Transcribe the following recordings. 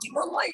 need more light.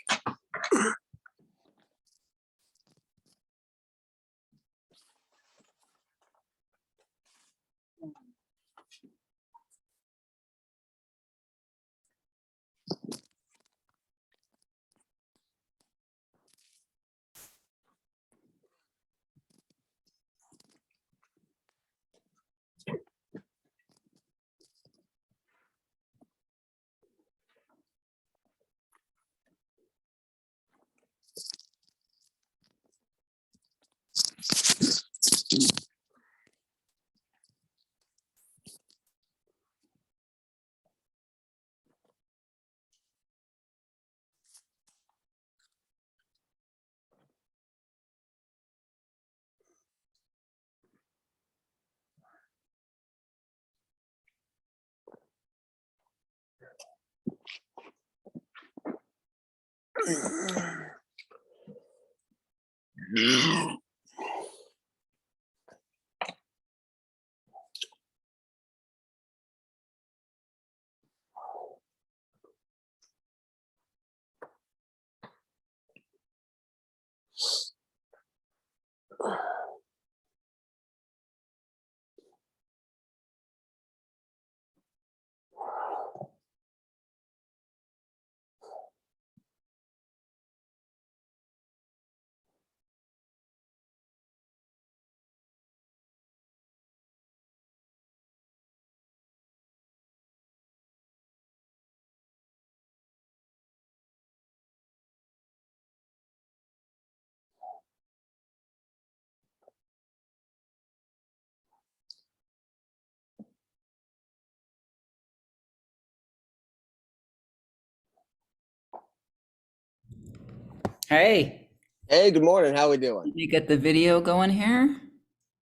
Hey, Hey, good morning. How we doing? you get the video going here?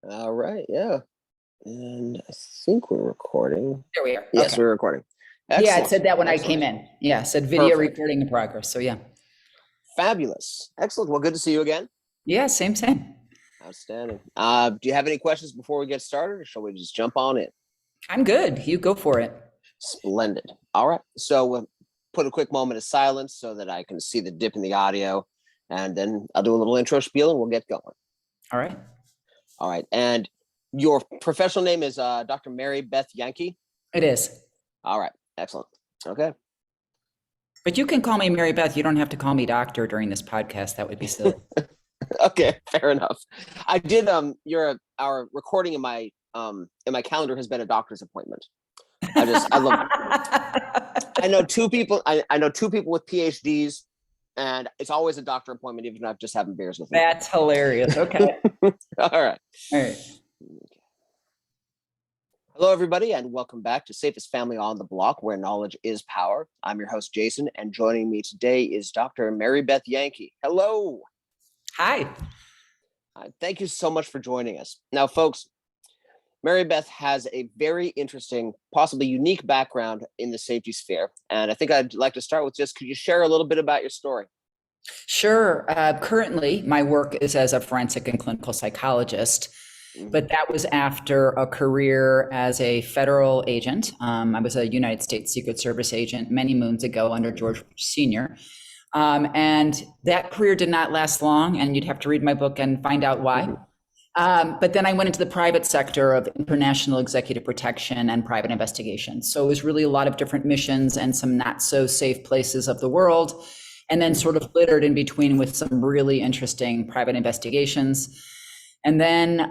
All right, yeah. And I think we're recording. There we are. Yes, Okay. we're recording. Yeah, it Excellent. said that when I Excellent. came in. Yeah, it said video Perfect. recording in progress. So yeah. Fabulous. Excellent. Well, good to see you again. Yeah, same. Outstanding. Do you have any questions before we get started, or shall we just jump on in? I'm good. You go for it. Splendid. All right. So we'll put a quick moment of silence so that I can see the dip in the audio, and then I'll do a little intro spiel and we'll get going. All right. All right. And your professional name is Dr. Mary Beth Janke? It is. All right. Excellent. Okay. But you can call me Mary Beth. You don't have to call me doctor during this podcast. That would be silly. Okay, fair enough. I did our recording in my calendar has been a doctor's appointment. I know two people with PhDs, and it's always a doctor appointment, even if I'm just having beers with them. That's hilarious. Okay. All right. All right. Hello, everybody, and welcome back to Safest Family on the Block, where knowledge is power. I'm your host, Jason, and joining me today is Dr. Mary Beth Janke. Hello. Hi. Thank you so much for joining us. Now, folks, Mary Beth has a very interesting, possibly unique background in the safety sphere. And I think I'd like to start with could you share a little bit about your story? Sure. Currently, my work is as a forensic and clinical psychologist, but that was after a career as a federal agent. I was a United States Secret Service agent many moons ago under George Bush Sr. And that career did not last long, and you'd have to read my book and find out why. But then I went into the private sector of international executive protection and private investigation. So it was really a lot of different missions and some not so safe places of the world, and then sort of littered in between with some really interesting private investigations. And then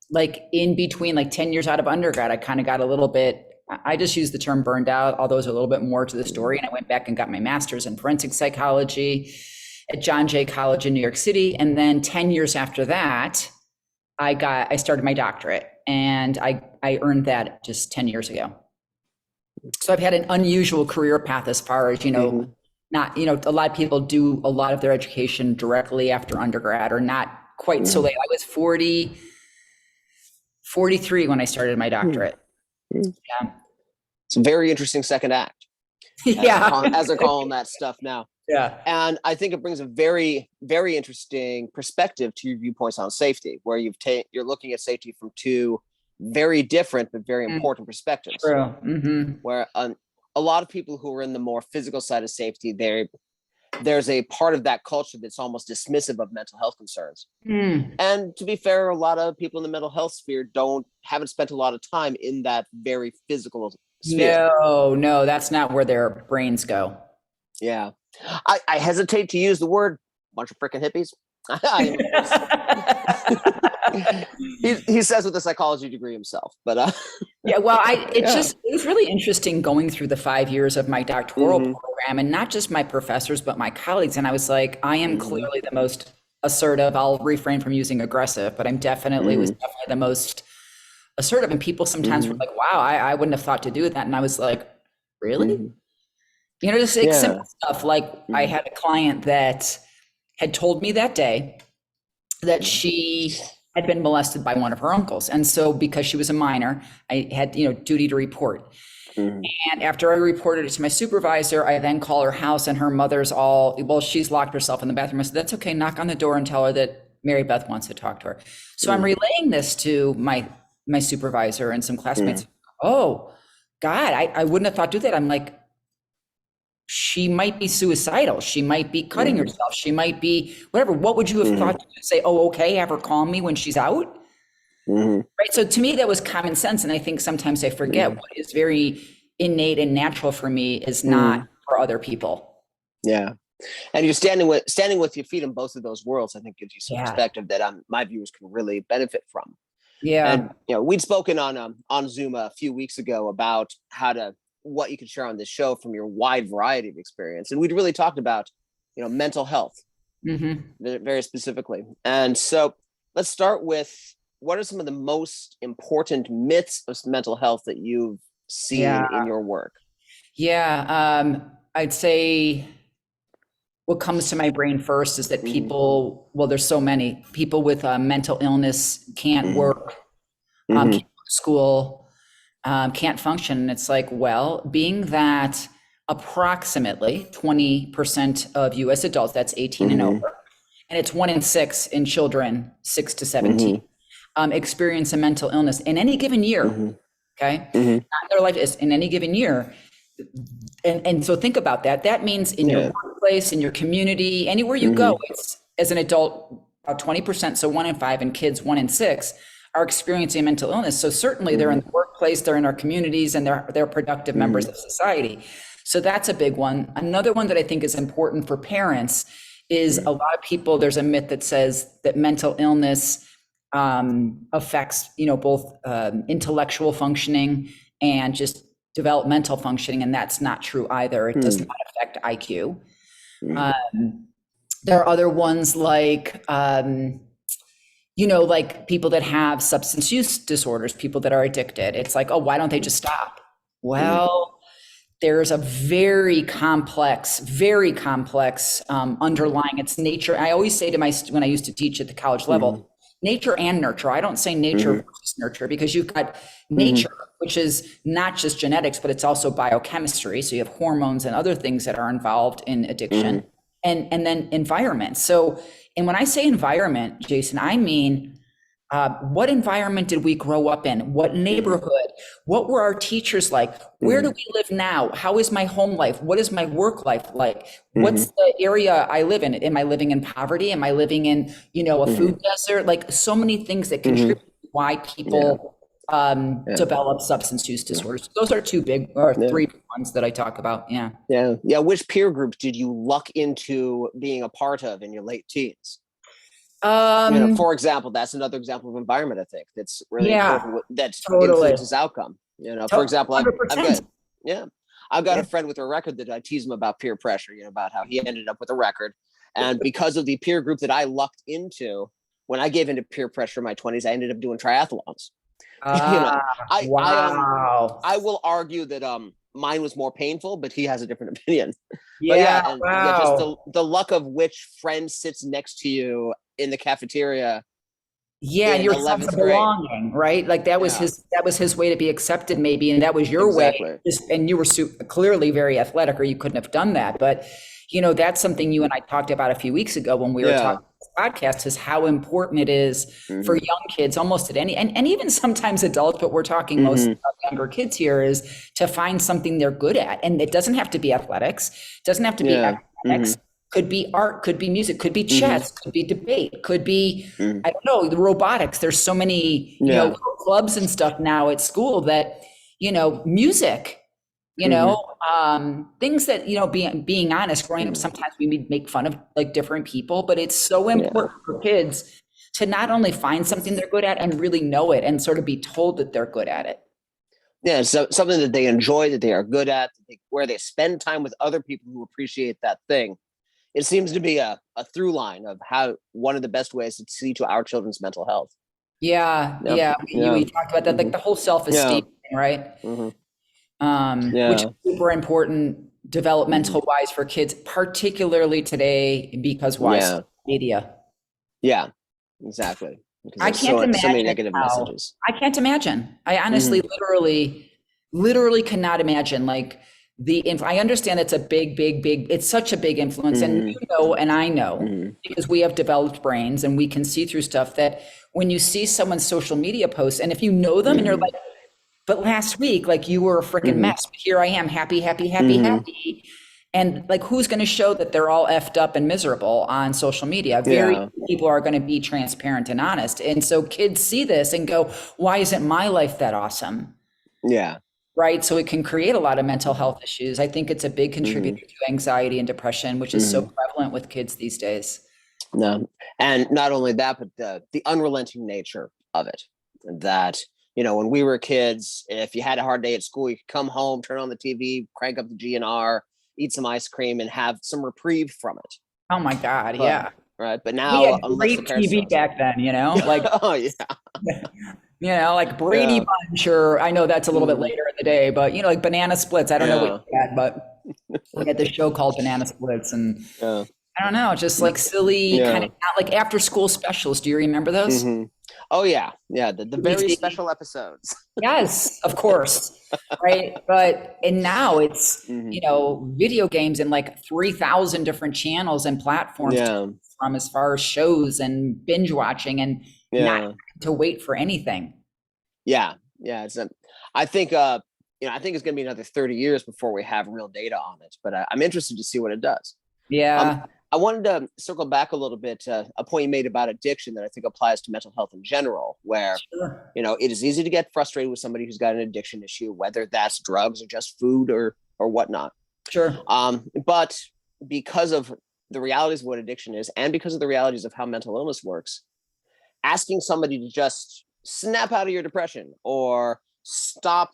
like in between, like 10 years out of undergrad, I kind of got a little bit, I just use the term burned out, although there's a little bit more to the story. And I went back and got my master's in forensic psychology at Janke College in New York City. And then 10 years after that, I started my doctorate, and I earned that just 10 years ago. So I've had an unusual career path as far as, not, a lot of people do a lot of their education directly after undergrad, or not quite so late. I was 43 when I started my doctorate. Yeah. It's a very interesting second act. As they're calling that stuff now. Yeah. And I think it brings a very, very interesting perspective to your viewpoints on safety, where you're looking at safety from two very different but very important perspectives. True. Mm-hmm. Where a lot of people who are in the more physical side of safety, there's a part of that culture that's almost dismissive of mental health concerns. And to be fair, a lot of people in the mental health sphere haven't spent a lot of time in that very physical sphere. No, that's not where their brains go. Yeah. I hesitate to use the word bunch of freaking hippies. He says with a psychology degree himself, but yeah, well, it was really interesting going through the 5 years of my doctoral program, and not just my professors, but my colleagues. And I was like, I am clearly the most assertive. I'll refrain from using aggressive, but was definitely the most assertive. And people sometimes were like, wow, I wouldn't have thought to do that. And I was like, really? You know, just like simple stuff. Like I had a client that had told me that day that she had been molested by one of her uncles. And so because she was a minor, I had, duty to report. And after I reported it to my supervisor, I then call her house, and her mother's she's locked herself in the bathroom. I said, that's okay, knock on the door and tell her that Mary Beth wants to talk to her. So I'm relaying this to my supervisor and some classmates. Oh, God, I wouldn't have thought to do that. I'm like, she might be suicidal. She might be cutting herself. She might be whatever. What would you have thought to say? Oh, okay, have her call me when she's out. Right. So to me, that was common sense. And I think sometimes I forget what is very innate and natural for me is not for other people. Yeah. And you're standing with your feet in both of those worlds, I think gives you some perspective that my viewers can really benefit from. Yeah. And, we'd spoken on Zoom a few weeks ago about what you could share on this show from your wide variety of experience. And we'd really talked about, mental health very specifically. And so let's start with, what are some of the most important myths of mental health that you've seen in your work? Yeah. I'd say what comes to my brain first is that people, there's so many people with mental illness can't work, can't go to school, can't function. And it's like, well, being that approximately 20% of US adults, that's 18 and over, and it's 1 in 6 in children 6 to 17, experience a mental illness in any given year. Okay. Not their life, is in any given year. And so think about that. That means in your workplace, in your community, anywhere you go, it's, as an adult, about 20%, so 1 in 5, and kids 1 in 6 are experiencing mental illness. So certainly they're in the workplace, they're in our communities, and they're productive members of society. So that's a big one. Another one that I think is important for parents is a lot of people, there's a myth that says that mental illness affects, both intellectual functioning and just developmental functioning, and that's not true either. It does not affect IQ. There are other ones like, like people that have substance use disorders, people that are addicted. It's like, oh, why don't they just stop? Well, there's a very complex underlying, it's nature. I always say to when I used to teach at the college level, nature and nurture. I don't say nature versus nurture, because you've got nature, which is not just genetics, but it's also biochemistry. So you have hormones and other things that are involved in addiction, and then environment. So, and when I say environment, Jason, I mean, what environment did we grow up in? What neighborhood? What were our teachers like? Where do we live now? How is my home life? What is my work life like? What's the area I live in? Am I living in poverty? Am I living in, a food desert? Like, so many things that contribute to why people develop substance use disorders. Those are three big ones that I talk about. Yeah. Which peer groups did you luck into being a part of in your late teens? For example, that's another example of environment, I think, that's really important, that influences outcome. For example, I've got a friend with a record that I tease him about peer pressure, about how he ended up with a record. And because of the peer group that I lucked into, when I gave into peer pressure in my 20s, I ended up doing triathlons. I will argue that mine was more painful, but he has a different opinion. Just the luck of which friend sits next to you in the cafeteria. And your sense of belonging, right? Like that was his way to be accepted, maybe, and that was your way. And you were clearly very athletic, or you couldn't have done that. But That's something you and I talked about a few weeks ago when we were Yeah. talking about this podcast, is how important it is for Hmm. young kids, almost at any, and even sometimes adults, but we're talking most Hmm. about younger kids here, is to find something they're good at. And it doesn't have to be athletics, doesn't have to be Yeah. Hmm. academics, could be art, could be music, could be Hmm. chess, could be debate, could be, Hmm. I don't know, the robotics. There's so many, Yeah. clubs and stuff now at school that, music, Hmm. things that, being honest, growing up, Hmm. sometimes we make fun of like different people, but it's so Yeah. important for kids to not only find something they're good at and really know it and sort of be told that they're good at it. Yeah. So something that they enjoy, that they are good at, where they spend time with other people who appreciate that thing. It seems to be a through line of how one of the best ways to see to our children's mental health. Yeah, Yeah. yeah. Yeah. We talked about that, like Hmm. the whole self-esteem Yeah. thing, right? Hmm. Which is Yeah. super important Hmm. developmental wise for kids, particularly today, because why? Yeah. Social media. Yeah. Exactly. Because I there's can't so many imagine negative how, messages. I can't imagine. I honestly, Hmm. literally cannot imagine like I understand it's a big, it's such a big influence. And Hmm. and I know, Hmm. because we have developed brains and we can see through stuff, that when you see someone's social media posts, and if you know them and you're Hmm. like, but last week, like you were a freaking Hmm. mess, but here I am, happy, happy, happy, Hmm. happy. And like, who's going to show that they're all effed up and miserable on social media? Very Yeah. few people are going to be transparent and honest. And so kids see this and go, why isn't my life that awesome? Yeah. Right. So it can create a lot of mental health issues. I think it's a big Hmm. contributor to anxiety and depression, which is so Hmm. prevalent with kids these days. No. And not only that, but the unrelenting nature of it. That, when we were kids, if you had a hard day at school, you could come home, turn on the TV, crank up the GNR, eat some ice cream, and have some reprieve from it. Oh my God. But Yeah. right. But We had now, unless the great parents TV tell us, back then, like, oh yeah, like Brady yeah, Bunch, or I know that's a little bit mm, later in the day, but like Banana Splits. I don't know what yeah, you had, but we had this show called Banana Splits, and yeah, I don't know, just like silly kind yeah. of like after school specials. Do you remember those? Hmm. Oh yeah, yeah. The very ABC. special episodes. Yes, of course. Right. But, and now it's, Hmm. video games and like 3,000 different channels and platforms to Yeah, choose from, as far as shows and binge watching, and not yeah, to wait for anything. yeah, yeah. I think, I think it's going to be another 30 years before we have real data on it. But I'm interested to see what it does. Um, Yeah. I wanted to circle back a little bit to a point you made about addiction that I think applies to mental health in general, where, Sure. it is easy to get frustrated with somebody who's got an addiction issue, whether that's drugs or just food or whatnot. Sure. But because of the realities of what addiction is, and because of the realities of how mental illness works, asking somebody to just snap out of your depression or stop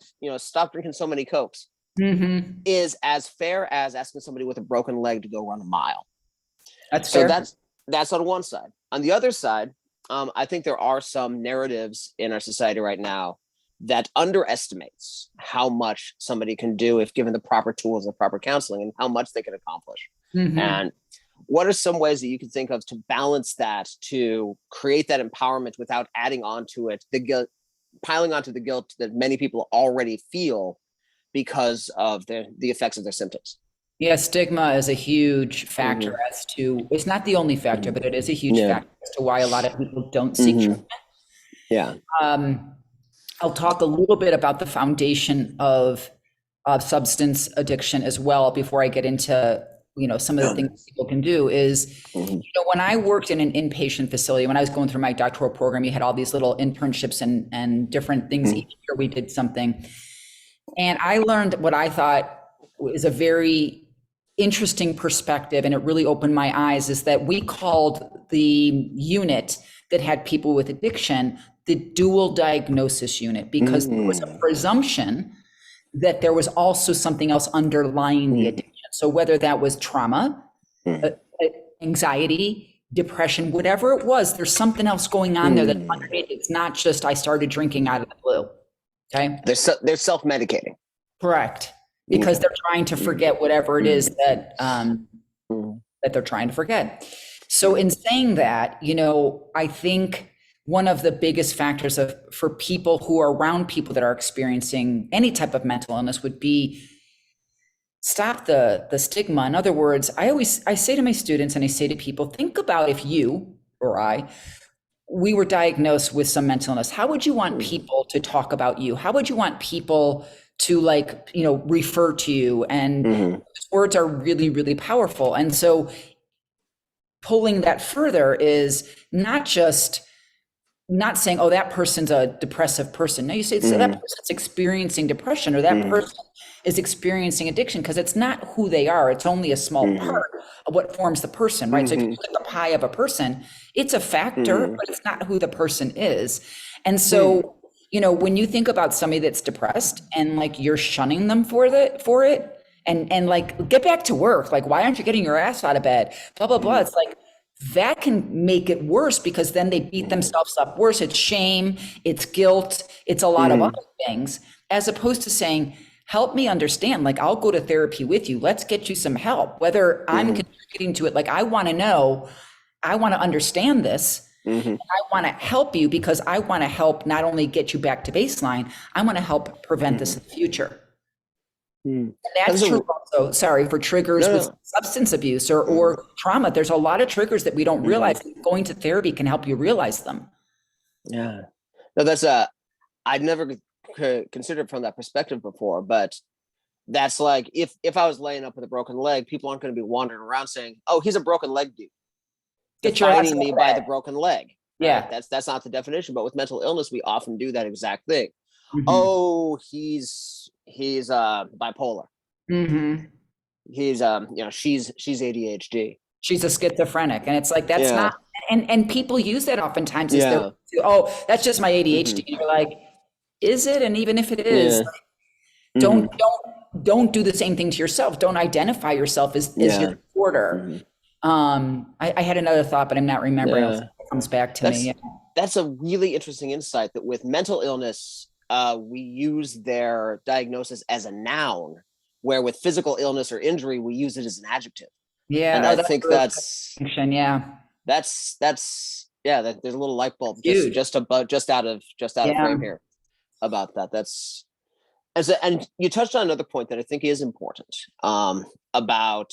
drinking so many cokes Hmm. is as fair as asking somebody with a broken leg to go run a mile. That's So fair. that's on one side. On the other side, I think there are some narratives in our society right now that underestimates how much somebody can do if given the proper tools and proper counseling, and how much they can accomplish. Hmm. And what are some ways that you can think of to balance that, to create that empowerment without adding on to it the guilt, piling onto the guilt that many people already feel because of the effects of their symptoms? Yeah, stigma is a huge factor Hmm. as to, it's not the only factor, Hmm. but it is a huge Yeah. factor as to why a lot of people don't seek Hmm. treatment. Yeah. Um, I'll talk a little bit about the foundation of substance addiction as well before I get into, some of the things people can do is, Hmm. when I worked in an inpatient facility, when I was going through my doctoral program, you had all these little internships and different things. Each year we did something. And I learned what I thought was a very interesting perspective, and it really opened my eyes, is that we called the unit that had people with addiction the dual diagnosis unit, because there was a Hmm. presumption that there was also something else underlying the Hmm. addiction. So whether that was trauma, Hmm. uh, uh, anxiety, depression, whatever it was, there's something else going on there that's Hmm. underneath. It's not just I started drinking out of the blue. Okay. They're self-medicating. Correct. Because Okay. they're trying to Hmm. forget whatever it Hmm. is that they're trying to forget. So in saying that, I think one of the biggest factors for people who are around people that are experiencing any type of mental illness would be stop the stigma. In other words, I say to my students and I say to people, think about if you or we were diagnosed with some mental illness. How would you want people to talk about you? How would you want people to refer to you? And words are really, really powerful. And so pulling that further is not saying, oh, that person's a depressive person. No, you say, so that person's experiencing depression, or that person is experiencing addiction, because it's not who they are. It's only a small part of what forms the person, right? So if you look at the pie of a person, it's a factor, but it's not who the person is. And so, when you think about somebody that's depressed and like you're shunning them for it, and like, get back to work. Like, why aren't you getting your ass out of bed? Blah, blah, blah. It's like, that can make it worse, because then they beat themselves up worse. It's shame, it's guilt, it's a lot of other things, as opposed to saying, help me understand, like, I'll go to therapy with you. Let's get you some help, whether I'm contributing to it. Like, I want to know, I want to understand this. And I want to help you, because I want to help not only get you back to baseline, I want to help prevent this in the future. And that's true also, sorry, for triggers with substance abuse or trauma. There's a lot of triggers that we don't realize. Going to therapy can help you realize them. Yeah. No, that's I'd never considered from that perspective before, but that's like, if I was laying up with a broken leg, people aren't going to be wandering around saying, oh, he's a broken leg dude, defining me by the broken leg. Right? Yeah. That's not the definition, but with mental illness, we often do that exact thing. Oh, he's bipolar. He's she's ADHD. She's a schizophrenic. And it's like, that's not, and people use that oftentimes as oh, that's just my ADHD. You're like, is it? And even if it is, don't do the same thing to yourself. Don't identify yourself as your disorder. I had another thought, but I'm not remembering. It comes back to me. That's a really interesting insight, that with mental illness, we use their diagnosis as a noun, where with physical illness or injury, we use it as an adjective. Yeah. And I think there's a little light bulb just out of frame here about that. And you touched on another point that I think is important, about,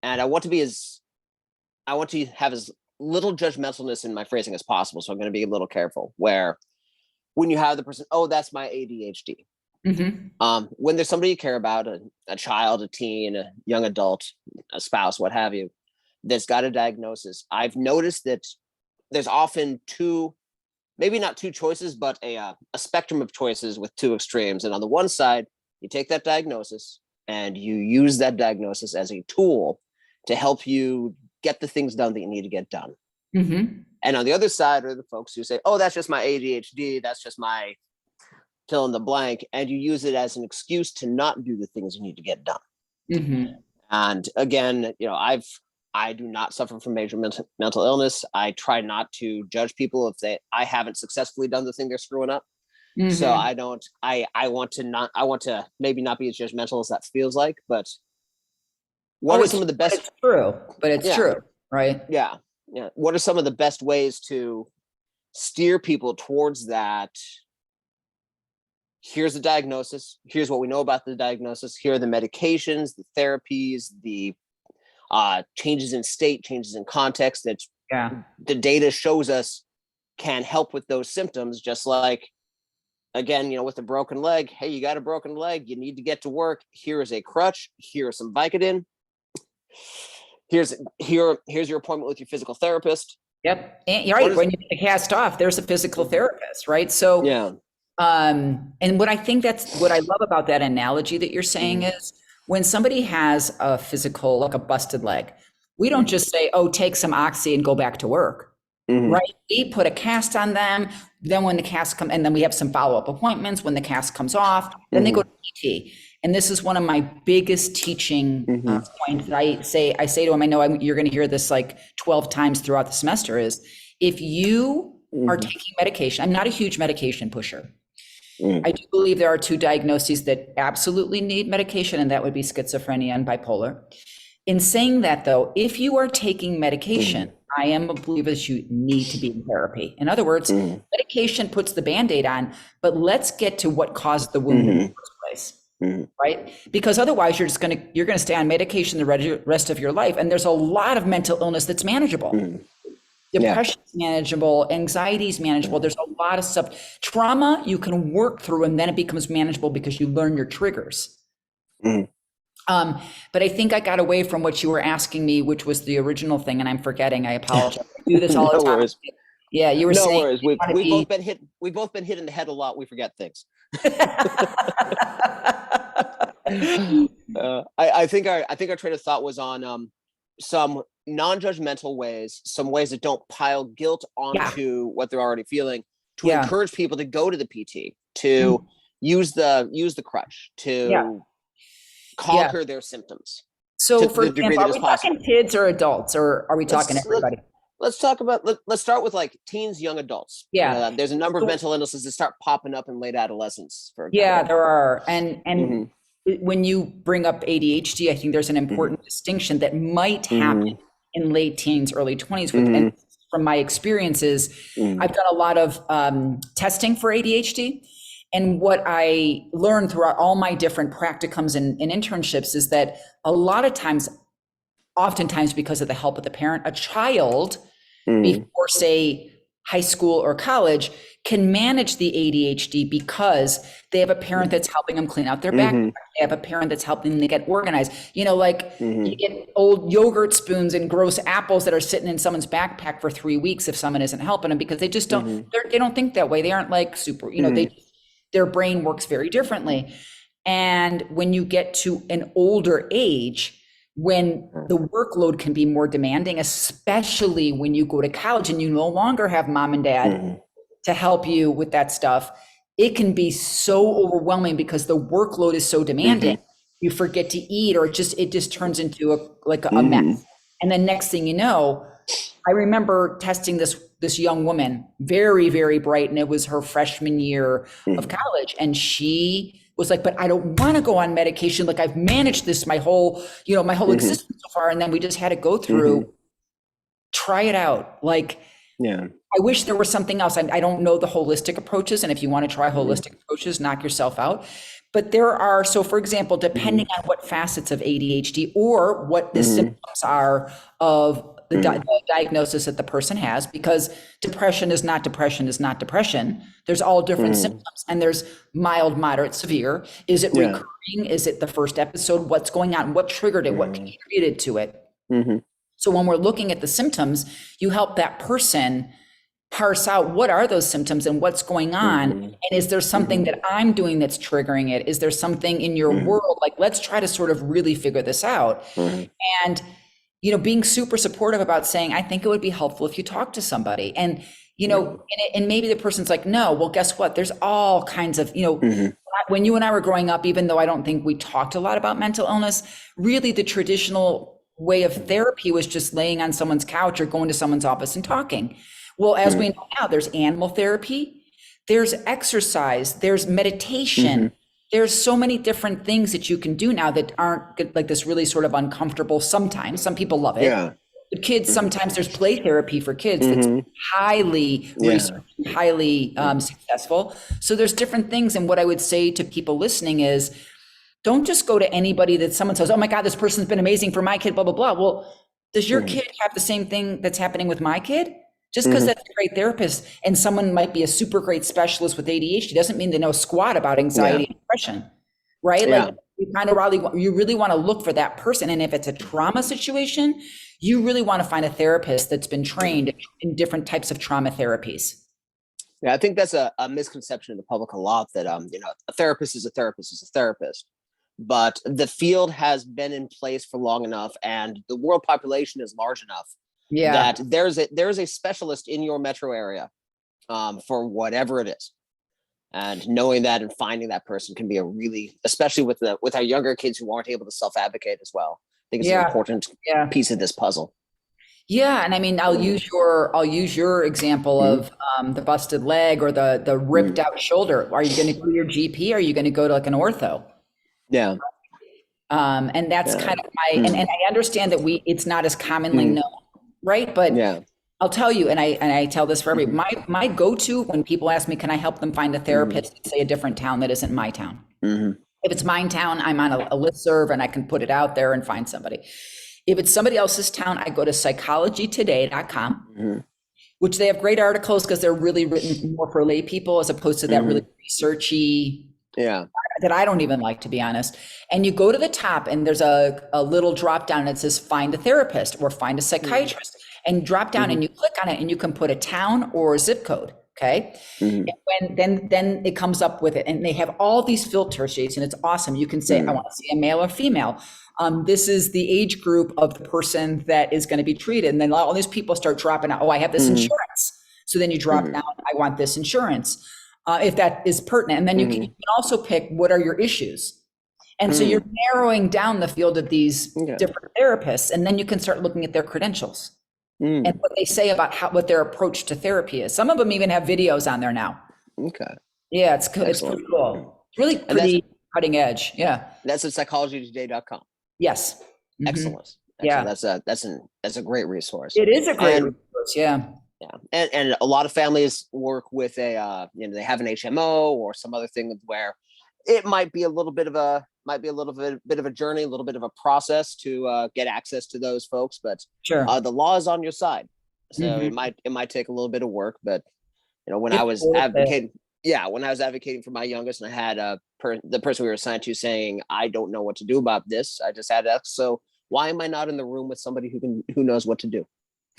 and I want to have as little judgmentalness in my phrasing as possible. So I'm going to be a little careful, where when you have the person, oh, that's my ADHD. When there's somebody you care about, a child, a teen, a young adult, a spouse, what have you, that's got a diagnosis, I've noticed that there's often maybe not two choices, but a spectrum of choices with two extremes. And on the one side, you take that diagnosis and you use that diagnosis as a tool to help you get the things done that you need to get done. And on the other side are the folks who say, oh, that's just my ADHD, that's just my fill in the blank, and you use it as an excuse to not do the things you need to get done. And again, I do not suffer from major mental illness. I try not to judge people if I haven't successfully done the thing they're screwing up. So I want to maybe not be as judgmental as that feels like, but what are some of the best? It's true, but it's true, right? Yeah. What are some of the best ways to steer people towards that? Here's the diagnosis. Here's what we know about the diagnosis. Here are the medications, the therapies, the changes in state, changes in context that the data shows us can help with those symptoms. Just like, again, with a broken leg, hey, you got a broken leg, you need to get to work. Here is a crutch. Here is some Vicodin. Here's your appointment with your physical therapist. Yep. And you're right. When you get cast off, there's a physical therapist, right? So, and what I love about that analogy that you're saying is, when somebody has a physical, like a busted leg, we don't just say, oh, take some oxy and go back to work, right? We put a cast on them. Then when the cast comes, and then we have some follow-up appointments. When the cast comes off, then they go to PT. And this is one of my biggest teaching points that I say to them, I know you're going to hear this like 12 times throughout the semester, is if you are taking medication, I'm not a huge medication pusher. I do believe there are two diagnoses that absolutely need medication, and that would be schizophrenia and bipolar. In saying that, though, if you are taking medication, I am a believer that you need to be in therapy. In other words, medication puts the Band-Aid on, but let's get to what caused the wound in the first place. right? Because otherwise you're going to stay on medication the rest of your life. And there's a lot of mental illness that's manageable. Yeah. Depression is manageable, anxiety is manageable. There's a lot of stuff. Trauma you can work through, and then it becomes manageable because you learn your triggers. But I think I got away from what you were asking me, which was the original thing, and I'm forgetting. I apologize. I do this all the time. Worries. Yeah, you were No saying. worries. We've both been hit. We've both been hit in the head a lot. We forget things. I think our train of thought was on some non-judgmental ways, some ways that don't pile guilt onto what they're already feeling, to encourage people to go to the PT, to use the crutch, to conquer their symptoms. So, for example, are we talking kids or adults, or are we talking everybody? Let's start with like teens, young adults. Yeah. There's a number of mental illnesses that start popping up in late adolescence. For example. Yeah, there are. And when you bring up ADHD, I think there's an important distinction that might happen in late teens, early 20s. And from my experiences, I've done a lot of testing for ADHD. And what I learned throughout all my different practicums and internships is that a lot of times, oftentimes because of the help of the parent, a child before, say, high school or college can manage the ADHD because they have a parent that's helping them clean out their backpack. They have a parent that's helping them get organized. You know, like you get old yogurt spoons and gross apples that are sitting in someone's backpack for 3 weeks if someone isn't helping them, because they just don't, they don't think that way. They aren't like super, you know, their brain works very differently. And when you get to an older age, when the workload can be more demanding, especially when you go to college and you no longer have mom and dad to help you with that stuff, it can be so overwhelming because the workload is so demanding. You forget to eat, or it just turns into a mess. And then next thing you know, I remember testing this young woman, very, very bright, and it was her freshman year of college. And she was like, but I don't want to go on medication. Like, I've managed this my whole existence so far. And then we just had to go through, try it out. Like, I wish there was something else. I don't know the holistic approaches. And if you want to try holistic approaches, knock yourself out. But there are, so for example, depending on what facets of ADHD or what the symptoms are of the diagnosis that the person has, because depression is not depression. There's all different symptoms, and there's mild, moderate, severe. Is it recurring? Is it the first episode? What's going on? What triggered it? What contributed to it? So when we're looking at the symptoms, you help that person parse out what are those symptoms and what's going on. And is there something that I'm doing that's triggering it? Is there something in your world? Like, let's try to sort of really figure this out. And you know, being super supportive about saying, I think it would be helpful if you talk to somebody. And, you know, and maybe the person's like, no, well, guess what? There's all kinds of, you know, when you and I were growing up, even though I don't think we talked a lot about mental illness, really the traditional way of therapy was just laying on someone's couch or going to someone's office and talking. Well, as we know now, there's animal therapy, there's exercise, there's meditation. There's so many different things that you can do now that aren't like this really sort of uncomfortable sometimes. Some people love it. But kids, sometimes there's play therapy for kids that's highly researched, highly successful. So there's different things. And what I would say to people listening is, don't just go to anybody that someone says, oh my God, this person's been amazing for my kid, blah, blah, blah. Well, does your kid have the same thing that's happening with my kid? Just because that's a great therapist and someone might be a super great specialist with ADHD doesn't mean they know squat about anxiety and depression, right? Like, you really want to look for that person. And if it's a trauma situation, you really want to find a therapist that's been trained in different types of trauma therapies. Yeah, I think that's a misconception in the public a lot, that you know, a therapist is a therapist is a therapist. But the field has been in place for long enough, and the world population is large enough that there's a specialist in your metro area for whatever it is. And knowing that and finding that person can be a really, especially with our younger kids who aren't able to self-advocate as well, I think it's an important piece of this puzzle. Yeah, and I mean, I'll use your example of the busted leg or the ripped out shoulder. Are you going to go to your GP? Or are you going to go to like an ortho? Yeah. And that's kind of my, and I understand that it's not as commonly known, right? But I'll tell you, and I tell this for everybody, my go-to when people ask me, can I help them find a therapist in, say, a different town that isn't my town? If it's mine town, I'm on a listserv and I can put it out there and find somebody. If it's somebody else's town, I go to psychologytoday.com, Mm-hmm. which they have great articles because they're really written more for lay people as opposed to that really researchy Yeah. that I don't even like, to be honest. And you go to the top and there's a little drop down that says find a therapist or find a psychiatrist, and drop down and you click on it and you can put a town or a zip code. Okay. Mm-hmm. And then it comes up with it, and they have all these filters, Jason. It's awesome. You can say, I want to see a male or female. This is the age group of the person that is going to be treated. And then all these people start dropping out. Oh, I have this insurance. So then you drop down, I want this insurance, if that is pertinent. And then you can also pick what are your issues. And so you're narrowing down the field of these different therapists. And then you can start looking at their credentials and what they say about what their approach to therapy is. Some of them even have videos on there now. Okay. Yeah, it's pretty cool. It's really pretty cutting edge. Yeah. That's at psychologytoday.com. Yes. Excellent. Yeah. That's a great resource. It is a great resource. Yeah. Yeah. And a lot of families work with they have an HMO or some other thing where it might be a little bit of a journey, a little bit of a process to get access to those folks, but sure, the law is on your side. So it might take a little bit of work, but when I was advocating for my youngest, and I had the person we were assigned to saying, I don't know what to do about this. I just had to, so why am I not in the room with somebody who knows what to do?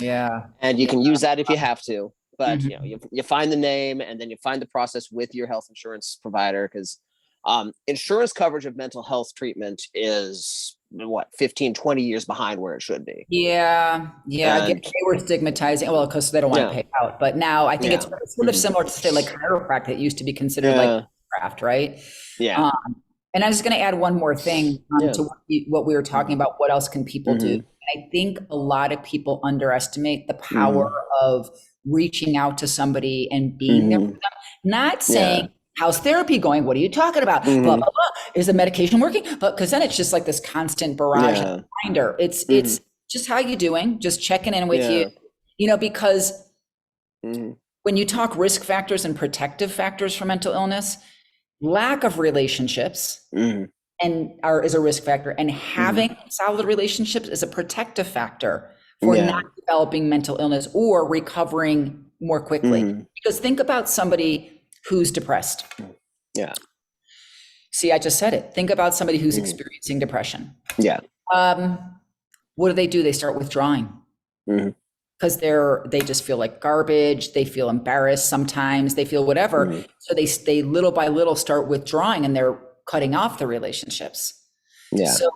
Yeah. And you can use that if you have to, but you find the name and then you find the process with your health insurance provider, because insurance coverage of mental health treatment is 15-20 years behind where it should be. Yeah. Again, they were stigmatizing, well, because they don't want to pay out, but now I think it's sort of similar to, say, like chiropractic. It used to be considered like craft, right? Yeah. And I'm just going to add one more thing to what we were talking about. What else can people do? I think a lot of people underestimate the power of reaching out to somebody and being there for them. Not saying, how's therapy going? What are you talking about? Blah, blah, blah. Is the medication working? But because then it's just like this constant barrage of reminder. It's just how you doing? Just checking in with you. Because when you talk risk factors and protective factors for mental illness, lack of relationships is a risk factor, and having solid relationships is a protective factor for not developing mental illness or recovering more quickly. Because think about somebody who's depressed. Yeah. See, I just said it. Think about somebody who's experiencing depression. Yeah. What do? They start withdrawing because they just feel like garbage. They feel embarrassed sometimes. They feel whatever. So they little by little start withdrawing, and they're cutting off the relationships. Yeah. So,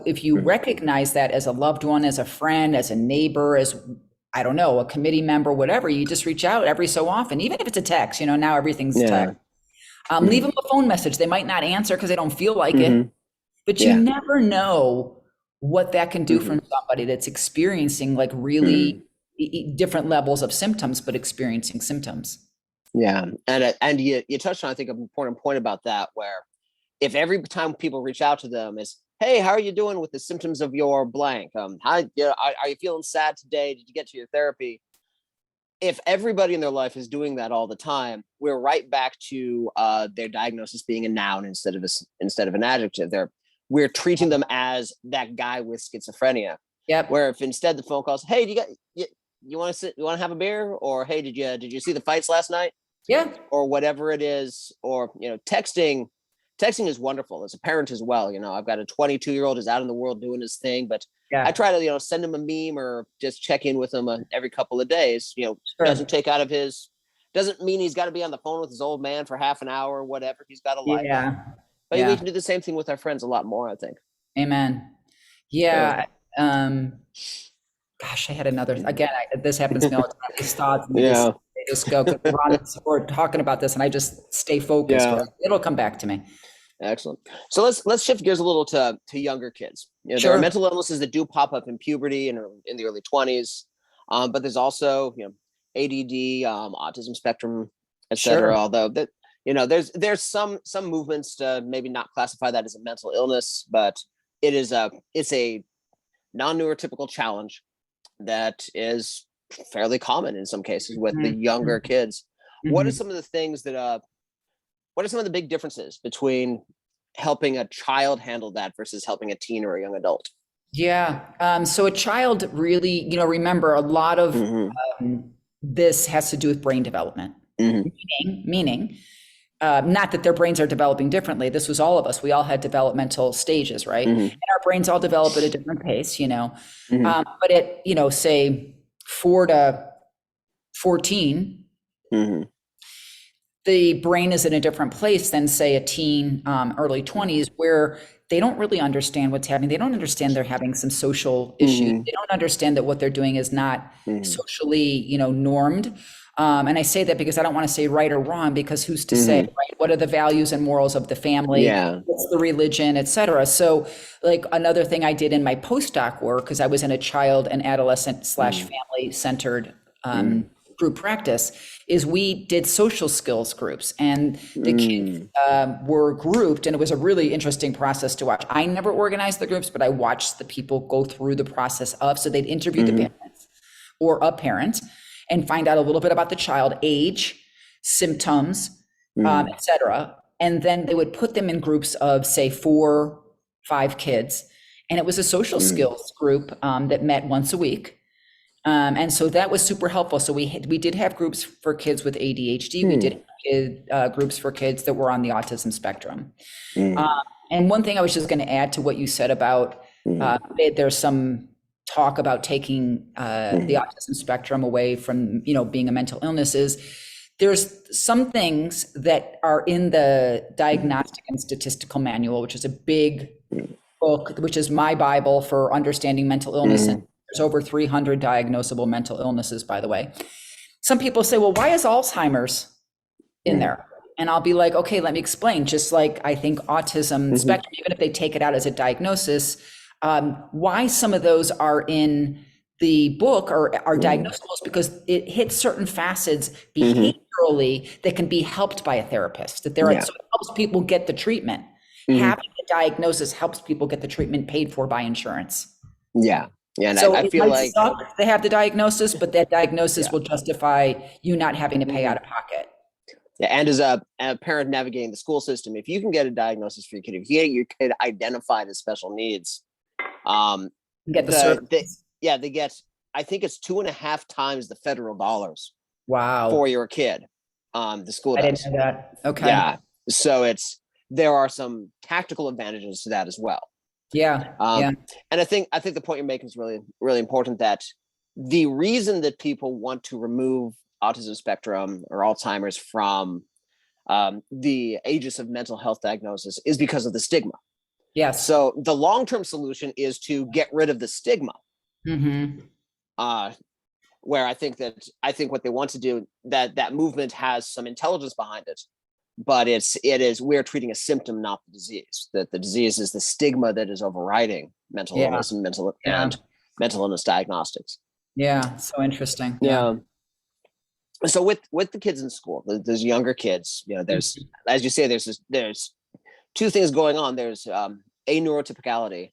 if you recognize that as a loved one, as a friend, as a neighbor, as, I don't know, a committee member, whatever, you just reach out every so often, even if it's a text, now everything's text. Leave them a phone message. They might not answer because they don't feel like it, but you never know what that can do from somebody that's experiencing like really different levels of symptoms, but experiencing symptoms. Yeah. And you touched on, I think, an important point about that, where if every time people reach out to them is, hey, how are you doing with the symptoms of your blank? Are you feeling sad today? Did you get to your therapy? If everybody in their life is doing that all the time, we're right back to their diagnosis being a noun instead of an adjective. We're treating them as that guy with schizophrenia. Yep. Where if instead the phone calls, hey, you want to have a beer, or hey, did you see the fights last night? Yeah. Or whatever it is, or texting. Texting is wonderful as a parent as well. I've got a 22-year-old who's out in the world doing his thing, but I try to, send him a meme or just check in with him every couple of days. Doesn't mean he's got to be on the phone with his old man for half an hour or whatever. He's got a life. Yeah. But we can do the same thing with our friends a lot more, I think. Amen. Yeah. Gosh, I had another, again, this happens to me all the time. These thoughts, they just go, we're talking about this and I just stay focused. It'll come back to me. Excellent. So let's shift gears a little to younger kids. There are mental illnesses that do pop up in puberty and in the early 20s, but there's also ADD, autism spectrum, etc. Although that there's some movements to maybe not classify that as a mental illness, but it's a non-neurotypical challenge that is fairly common in some cases with the younger kids. What are some of the things that what are some of the big differences between helping a child handle that versus helping a teen or a young adult? Yeah. So a child really, remember a lot of this has to do with brain development, meaning not that their brains are developing differently. This was all of us. We all had developmental stages, right? And our brains all develop at a different pace, but at, say 4 to 14, the brain is in a different place than, say, a teen, early 20s, where they don't really understand what's happening. They don't understand they're having some social issues. They don't understand that what they're doing is not socially, normed. And I say that because I don't want to say right or wrong, because who's to say, right? What are the values and morals of the family? Yeah. What's the religion, et cetera? So like another thing I did in my postdoc work, because I was in a child and adolescent / family centered group practice, is we did social skills groups, and the kids were grouped, and it was a really interesting process to watch. I never organized the groups, but I watched the people go through the process of, so they'd interview the parents or a parent and find out a little bit about the child, age, symptoms, et cetera. And then they would put them in groups of, say, 4, 5 kids. And it was a social skills group that met once a week. And so that was super helpful. So we did have groups for kids with ADHD. We did have groups for kids that were on the autism spectrum. And one thing I was just going to add to what you said about there's some talk about taking the autism spectrum away from, being a mental illness, is there's some things that are in the Diagnostic and Statistical Manual, which is a big book, which is my Bible for understanding mental illness. And there's over 300 diagnosable mental illnesses, by the way. Some people say, well, why is Alzheimer's in there? And I'll be like, okay, let me explain. Just like I think autism spectrum, even if they take it out as a diagnosis, why some of those are in the book or are diagnosable, because it hits certain facets behaviorally that can be helped by a therapist. That so it helps people get the treatment. Having a diagnosis helps people get the treatment paid for by insurance. Yeah. Yeah. And So I it feel might like suck they have the diagnosis, but that diagnosis will justify you not having to pay out of pocket. Yeah, and as a parent navigating the school system, if you can get a diagnosis for your kid, if you get your kid identified as special needs, Get the service. they get, I think it's 2.5 times the federal dollars Wow. for your kid. The school I does. didn't know that. Okay. Yeah. So there are some tactical advantages to that as well. Yeah. And I think the point you're making is really, really important, that the reason that people want to remove autism spectrum or Alzheimer's from the aegis of mental health diagnosis is because of the stigma. Yes. So the long-term solution is to get rid of the stigma. Where I think what they want to do, that movement has some intelligence behind it, but we're treating a symptom, not the disease. That the disease is the stigma that is overriding mental illness and mental illness diagnostics. Yeah. So interesting. Yeah. So with the kids in school, those younger kids, there's, as you say, there's 2 things going on. There's aneurotypicality,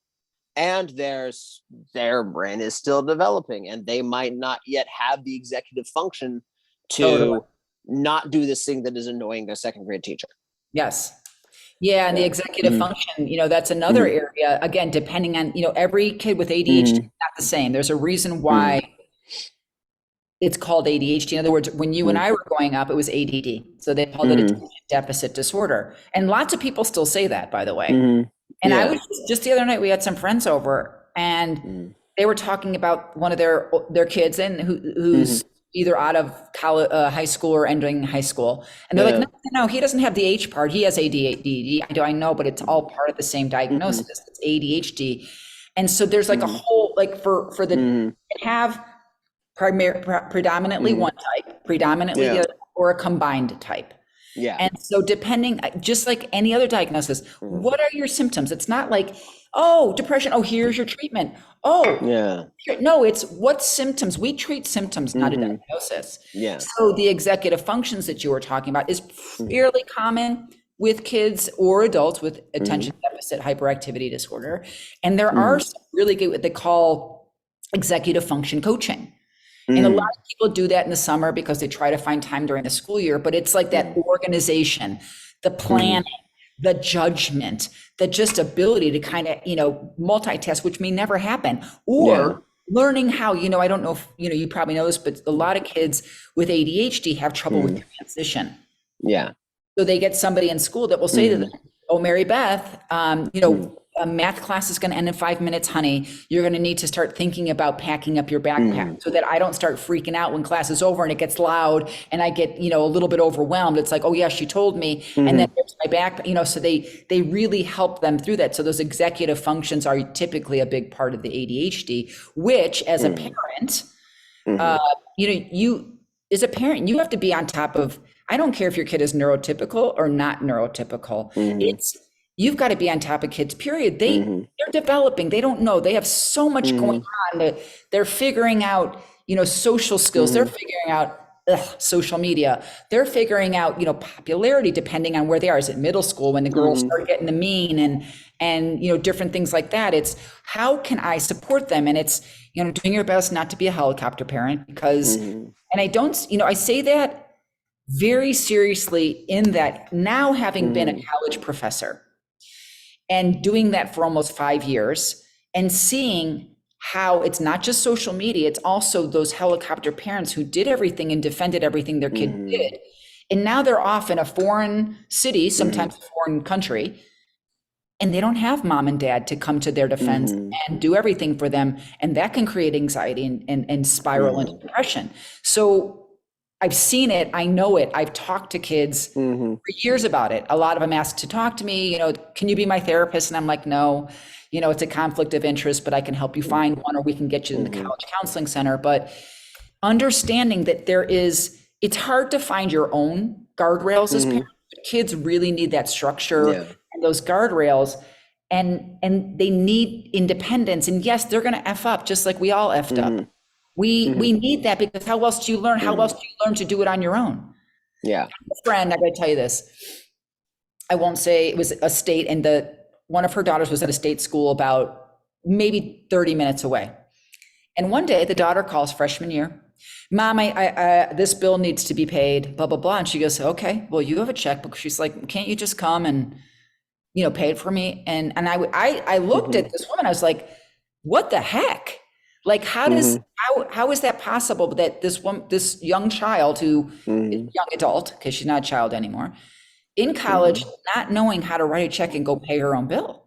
and their brain is still developing, and they might not yet have the executive function to not do this thing that is annoying their 2nd grade teacher. Yes. Yeah. And the executive function, that's another area, again, depending on, every kid with ADHD is not the same. There's a reason why it's called ADHD. In other words, when you and I were growing up, it was ADD. So they called it attention deficit disorder. And lots of people still say that, by the way. And I was just the other night, we had some friends over, and they were talking about one of their kids, and who's either out of college, high school, or entering high school. And they're like, no, he doesn't have the H part. He has ADHD. I know, but it's all part of the same diagnosis. It's ADHD. And so there's like a whole, like for the have predominantly one type, predominantly the other, or a combined type. Yeah. And so depending, just like any other diagnosis, what are your symptoms? It's not like, oh, depression. Oh, here's your treatment. Oh, no, it's what symptoms. We treat symptoms, not a diagnosis. Yeah. So the executive functions that you were talking about is fairly common with kids or adults with attention deficit hyperactivity disorder. And there are some really good, what they call executive function coaching. And a lot of people do that in the summer because they try to find time during the school year, but it's like that organization, the planning, the judgment, the just ability to kind of, multitask, which may never happen, or learning how, I don't know if, you probably know this, but a lot of kids with ADHD have trouble with transition. Yeah. So they get somebody in school that will say to them, oh, Mary Beth, a math class is going to end in 5 minutes, honey. You're going to need to start thinking about packing up your backpack so that I don't start freaking out when class is over and it gets loud and I get, a little bit overwhelmed. It's like, oh yeah, she told me. And then there's my back, so they really help them through that. So those executive functions are typically a big part of the ADHD, which as a parent, you as a parent, you have to be on top of, I don't care if your kid is neurotypical or not neurotypical. You've got to be on top of kids, period. They're developing. They don't know. They have so much going on. They're figuring out, social skills. They're figuring out social media. They're figuring out, popularity depending on where they are. Is it middle school when the girls start getting the mean and different things like that? It's how can I support them? And it's, doing your best not to be a helicopter parent because, and I don't, I say that very seriously in that now having been a college professor and doing that for almost 5 years and seeing how it's not just social media, it's also those helicopter parents who did everything and defended everything their kid did. And now they're off in a foreign city, sometimes a foreign country, and they don't have mom and dad to come to their defense and do everything for them. And that can create anxiety and spiral into depression. So I've seen it. I know it. I've talked to kids for years about it. A lot of them ask to talk to me, can you be my therapist? And I'm like, no, it's a conflict of interest, but I can help you find one or we can get you in the college counseling center. But understanding that it's hard to find your own guardrails as parents. Kids really need that structure and those guardrails and they need independence. And yes, they're going to F up just like we all F'd up. We need that because how else do you learn? How else do you learn to do it on your own? Yeah. A friend, I gotta tell you this. I won't say it was a state, and one of her daughters was at a state school about maybe 30 minutes away. And one day the daughter calls freshman year, Mom, I this bill needs to be paid, blah, blah, blah. And she goes, okay, well, you have a checkbook. She's like, can't you just come and, pay it for me? And I looked at this woman, I was like, what the heck? Like, how is that possible that this young child who is a young adult, because she's not a child anymore, in college, not knowing how to write a check and go pay her own bill?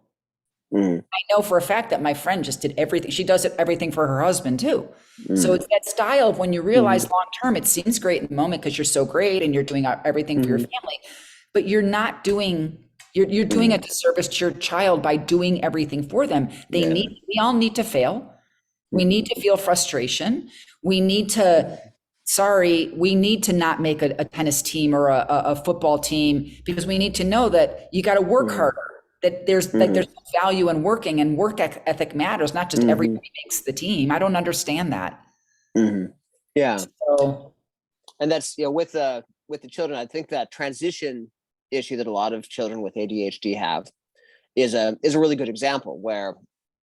I know for a fact that my friend just did everything. She does everything for her husband too. So it's that style of when you realize long term, it seems great in the moment because you're so great and you're doing everything for your family, but you're not doing, you're doing a disservice to your child by doing everything for them. We all need to fail. We need to feel frustration. We need to not make a tennis team or a football team because we need to know that you got to work harder, that there's value in working and work ethic matters, not just everybody makes the team. I don't understand that. Yeah. So, and that's, with the children, I think that transition issue that a lot of children with ADHD have is a really good example where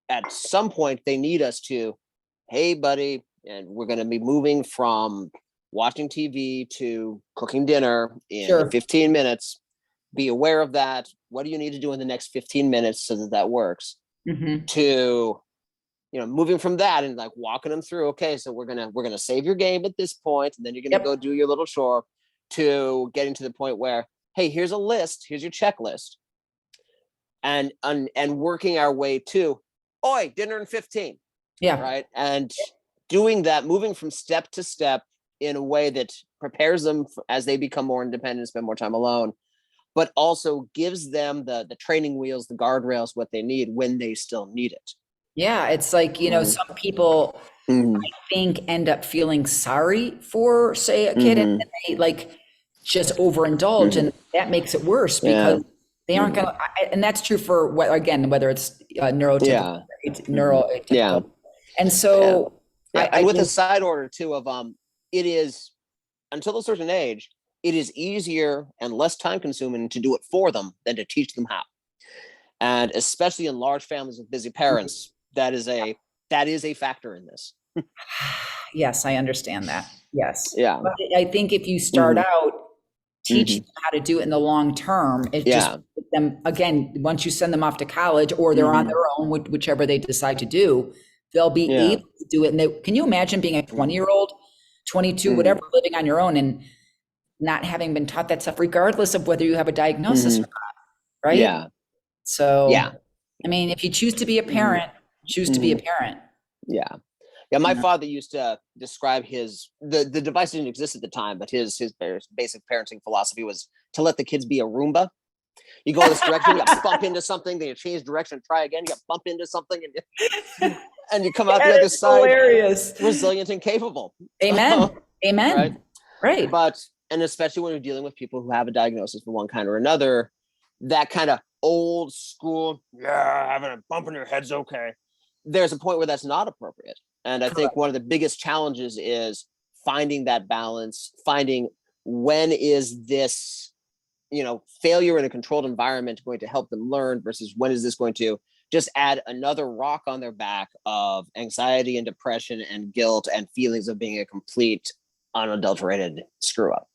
at some point they need us to, hey buddy, and we're going to be moving from watching TV to cooking dinner in 15 minutes. Be aware of that. What do you need to do in the next 15 minutes so that works? To, moving from that and like walking them through, okay, so we're going to save your game at this point, and then you're going to go do your little chore, to getting to the point where, hey, here's a list, here's your checklist. And working our way to, oi, dinner in 15. Yeah. Right. And doing that, moving from step to step in a way that prepares them as they become more independent, spend more time alone, but also gives them the training wheels, the guardrails, what they need when they still need it. Yeah. It's like, some people I think end up feeling sorry for, say, a kid and they like just overindulge and that makes it worse because they aren't going to, and that's true for whether it's neurotypical, neurotypical. And so, and with a side order too of it is, until a certain age, it is easier and less time consuming to do it for them than to teach them how. And especially in large families with busy parents, that is a factor in this. Yes, I understand that. Yes. Yeah. But I think if you start out teaching them how to do it in the long term, it them, again, once you send them off to college or they're on their own, whichever they decide to do, they'll be able to do it. And can you imagine being a 20-year-old, 22, whatever, living on your own and not having been taught that stuff, regardless of whether you have a diagnosis or not, right? Yeah. So, I mean, if you choose to be a parent, choose to be a parent. Yeah. Yeah. My father used to describe the device didn't exist at the time, but his basic parenting philosophy was to let the kids be a Roomba. You go this direction, you bump into something, then you change direction, try again, you bump into something, and you come out the other side hilarious, resilient and capable. Amen. Amen. Right. And especially when you're dealing with people who have a diagnosis for one kind or another, that kind of old school, having a bump in your head's okay. There's a point where that's not appropriate. And I think one of the biggest challenges is finding that balance, finding when is this, failure in a controlled environment going to help them learn versus when is this going to just add another rock on their back of anxiety and depression and guilt and feelings of being a complete unadulterated screw up.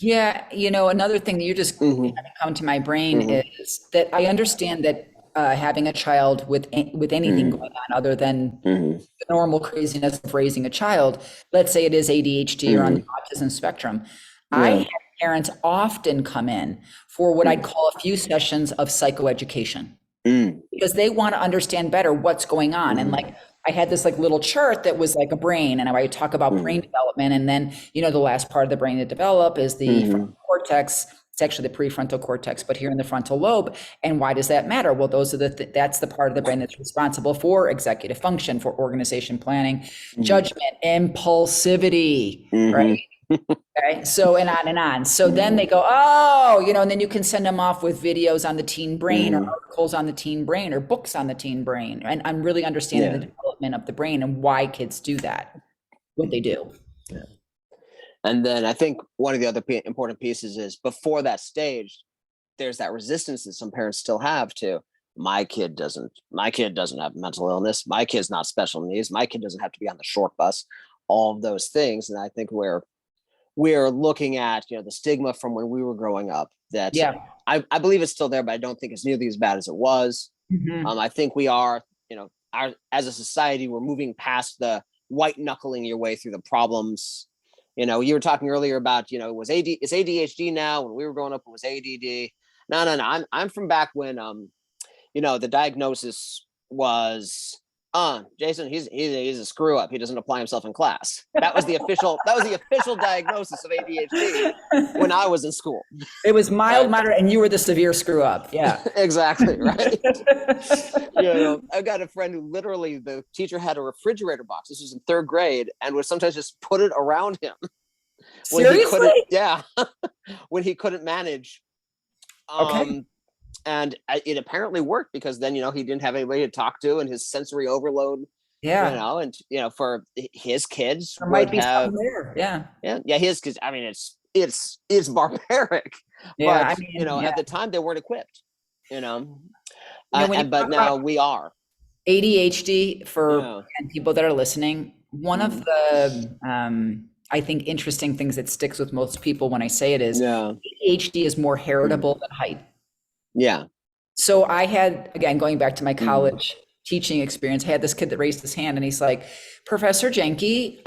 Yeah. Another thing that you just come to my brain is that I understand that having a child with anything going on other than the normal craziness of raising a child, let's say it is ADHD or on the autism spectrum, I have parents often come in for what I'd call a few sessions of psychoeducation because they want to understand better what's going on. And like, I had this like little chart that was like a brain, and I would talk about brain development. And then, the last part of the brain to develop is the frontal cortex. It's actually the prefrontal cortex, but here in the frontal lobe. And why does that matter? Well, those are that's the part of the brain that's responsible for executive function, for organization, planning, judgment, impulsivity, right? Okay. So, and on and on. So then they go, and then you can send them off with videos on the teen brain or articles on the teen brain or books on the teen brain. And I'm really understanding the development of the brain and why kids do that, what they do. Yeah. And then I think one of the other important pieces is before that stage, there's that resistance that some parents still have to my kid doesn't have mental illness. My kid's not special needs. My kid doesn't have to be on the short bus, all of those things. And I think we're looking at, the stigma from when we were growing up that I believe it's still there, but I don't think it's nearly as bad as it was. I think we are, as a society, we're moving past the white knuckling your way through the problems. You were talking earlier about, it's ADHD now. When we were growing up, it was ADD. No. I'm from back when, the diagnosis was, Jason, he's a screw up. He doesn't apply himself in class. That was the official diagnosis of ADHD when I was in school. It was mild, moderate, and you were the severe screw up. Yeah, exactly. Right. I've got a friend who literally the teacher had a refrigerator box. This was in third grade, and would sometimes just put it around him. Seriously? When he couldn't manage. And it apparently worked because then, he didn't have anybody to talk to and his sensory overload, and, for his kids there might be something there. Yeah. His kids, I mean, it's barbaric, but, at the time they weren't equipped, but now we are. ADHD for people that are listening. One of the, I think interesting things that sticks with most people when I say it is ADHD is more heritable than height. Yeah. So I had, again, going back to my college teaching experience, I had this kid that raised his hand and he's like, Professor Janke,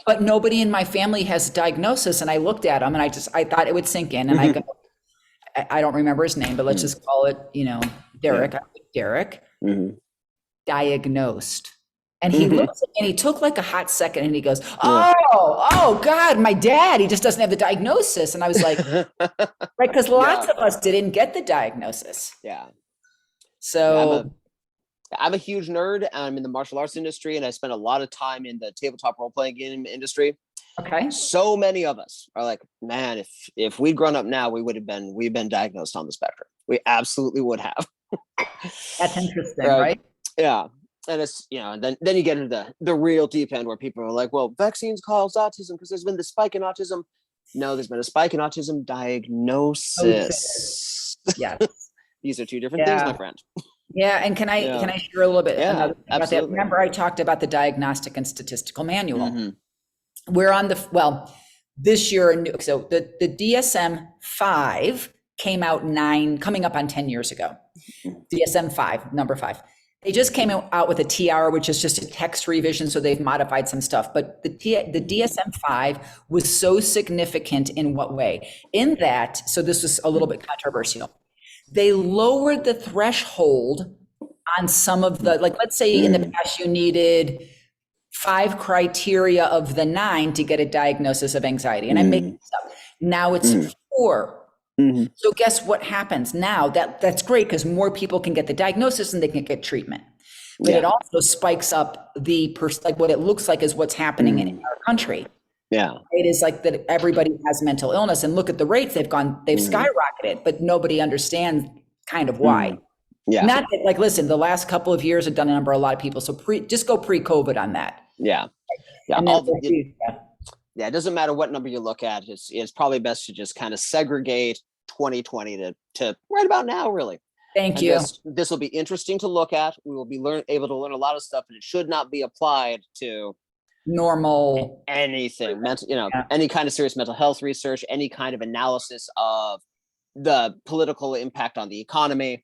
but nobody in my family has a diagnosis. And I looked at him and I thought it would sink in. And I go, I don't remember his name, but let's just call it, Derek. Derek, diagnosed. And he looks at me and he took like a hot second and he goes, oh God, my dad, he just doesn't have the diagnosis. And I was like, right, because lots of us didn't get the diagnosis. Yeah. So I'm a huge nerd. I'm in the martial arts industry and I spent a lot of time in the tabletop role-playing game industry. Okay. So many of us are like, man, if we'd grown up now, we've been diagnosed on the spectrum. We absolutely would have. That's interesting, right? Yeah. And it's, then you get into the real deep end where people are like, well, vaccines cause autism because there's been the spike in autism. No, there's been a spike in autism diagnosis. Yeah. These are two different things, my friend. Yeah. And can I share a little bit about absolutely. that? Remember, I talked about the Diagnostic and Statistical Manual. We're on this year, so the DSM-5 came out coming up on 10 years ago. DSM-5, number 5. They just came out with a TR, which is just a text revision, so they've modified some stuff. But the DSM-5 was so significant in what way? In that, so this was a little bit controversial. They lowered the threshold on some of the, like, let's say in the past you needed 5 criteria of the 9 to get a diagnosis of anxiety. And I'm making this up. Now it's 4. So guess what happens now? That's great because more people can get the diagnosis and they can get treatment. But it also spikes up like what it looks like is what's happening in our country. Yeah. It is like that everybody has mental illness, and look at the rates, they've skyrocketed, but nobody understands kind of why. Yeah. Not that, like, listen, the last couple of years have done a number of a lot of people. So just go pre-COVID on that. Yeah. Yeah. It doesn't matter what number you look at. It's probably best to just kind of segregate 2020 to right about now, really. Thank you. This will be interesting to look at. We will be able to learn a lot of stuff, and it should not be applied to normal anything, any kind of serious mental health research, any kind of analysis of the political impact on the economy,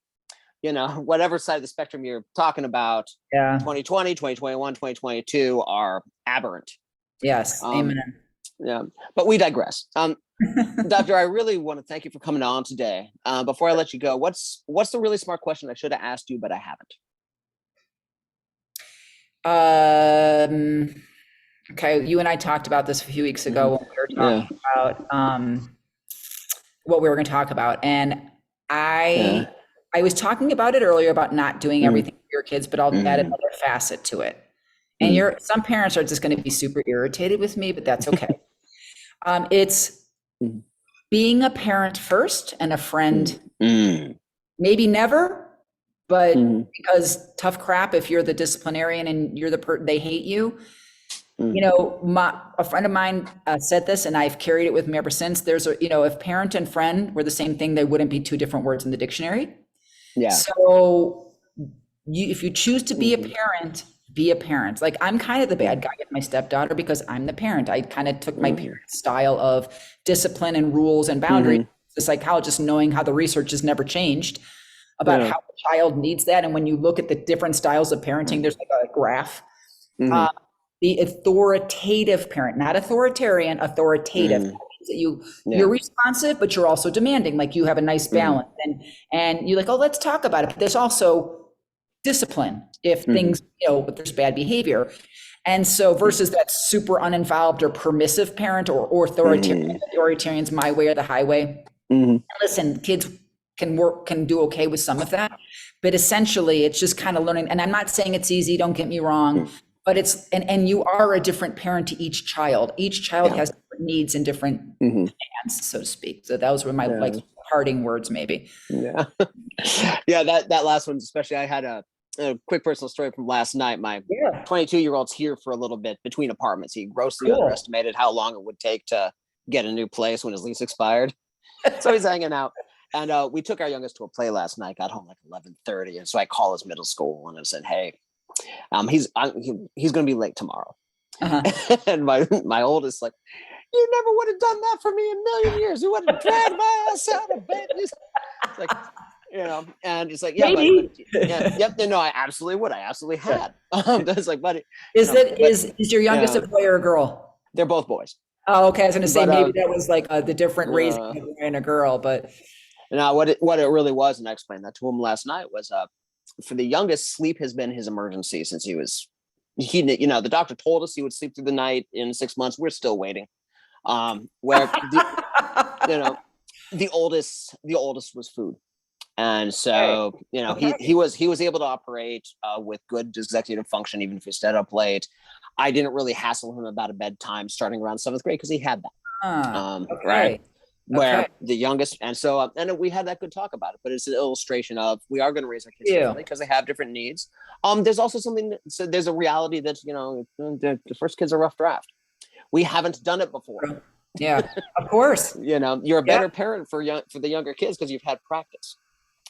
whatever side of the spectrum you're talking about. 2020, 2021, 2022 are aberrant. Yes. Amen. Yeah, but we digress. Doctor, I really want to thank you for coming on today. Before I let you go, what's the really smart question I should have asked you, but I haven't? Okay, you and I talked about this a few weeks ago when we were talking about what we were going to talk about, and I was talking about it earlier about not doing everything for your kids, but I'll add another facet to it. And some parents are just going to be super irritated with me, but that's okay. It's being a parent first and a friend, maybe never, but because tough crap, if you're the disciplinarian and you're they hate you. A friend of mine said this, and I've carried it with me ever since. There's if parent and friend were the same thing, they wouldn't be 2 different words in the dictionary. Yeah. So if you choose to be a parent, be a parent. Like, I'm kind of the bad guy with my stepdaughter because I'm the parent. I kind of took my parent style of discipline and rules and boundaries. The psychologist, knowing how the research has never changed about how the child needs that. And when you look at the different styles of parenting, there's like a graph. The authoritative parent, not authoritarian, authoritative. That you're responsive, but you're also demanding. Like, you have a nice balance, and you're like, oh, let's talk about it. But there's also discipline if things, if there's bad behavior. And so versus that super uninvolved or permissive parent or authoritarian's my way or the highway. Listen, kids can do okay with some of that, but essentially it's just kind of learning. And I'm not saying it's easy, don't get me wrong, but it's, and you are a different parent to each child. Each child has different needs and different demands, so to speak. So those were my parting words, maybe. Yeah. That last one, especially, I had a quick personal story from last night. My 22-year-old's here for a little bit between apartments. He grossly underestimated how long it would take to get a new place when his lease expired. So he's hanging out. And we took our youngest to a play last night, got home like 11:30. And so I call his middle school and I said, hey, he's going to be late tomorrow. And my oldest, like, you never would have done that for me in a million years. You would have dragged my ass out of bed. It's like, and it's like, no, I absolutely would. I absolutely had. That's like, buddy. Is your youngest a boy or a girl? They're both boys. Oh, okay. I was going to say maybe that was like the different raising of a boy and a girl, but. Now, what it really was, and I explained that to him last night, was for the youngest, sleep has been his emergency since the doctor told us he would sleep through the night in 6 months. We're still waiting. Where the oldest was food. And so, he was able to operate with good executive function, even if he stayed up late. I didn't really hassle him about a bedtime starting around 7th grade because he had that. Right. Where the youngest, and so, and we had that good talk about it, but it's an illustration of, we are going to raise our kids differently because they have different needs. There's also there's a reality that, the first kid's a rough draft. We haven't done it before. Yeah, of course. You're a better parent for the younger kids because you've had practice.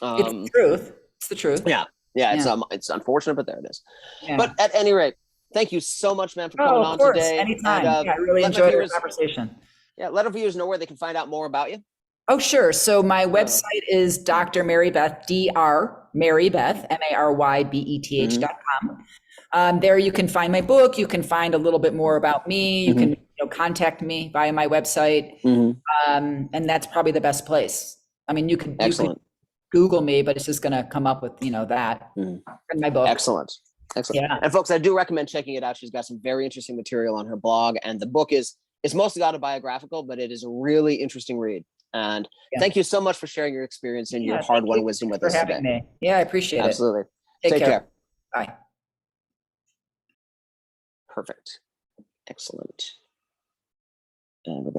It's the truth. It's the truth. Yeah. It's unfortunate, but there it is. Yeah. But at any rate, thank you so much, man, for coming on today. Anytime. I really enjoyed the conversation. Yeah, let our viewers know where they can find out more about you. Oh, sure. So my website is Dr. Mary Beth, Dr. Mary Beth, Mhm, MaryBeth.com. There you can find my book. You can find a little bit more about me. You can, mhm, contact me via my website. mhm. And that's probably the best place. I mean, you could Excellent. Google me, but it's just going to come up with, that Mhm. in my book. Excellent. Excellent. Yeah. And folks, I do recommend checking it out. She's got some very interesting material on her blog, and the book is it's mostly autobiographical, but it is a really interesting read. And Yeah. thank you so much for sharing your experience and your Yeah. Thank hard-won you. wisdom Thanks with for us having today. me. Yeah, I appreciate it. Absolutely. Take Take care. care. Bye. Perfect. Excellent. And we're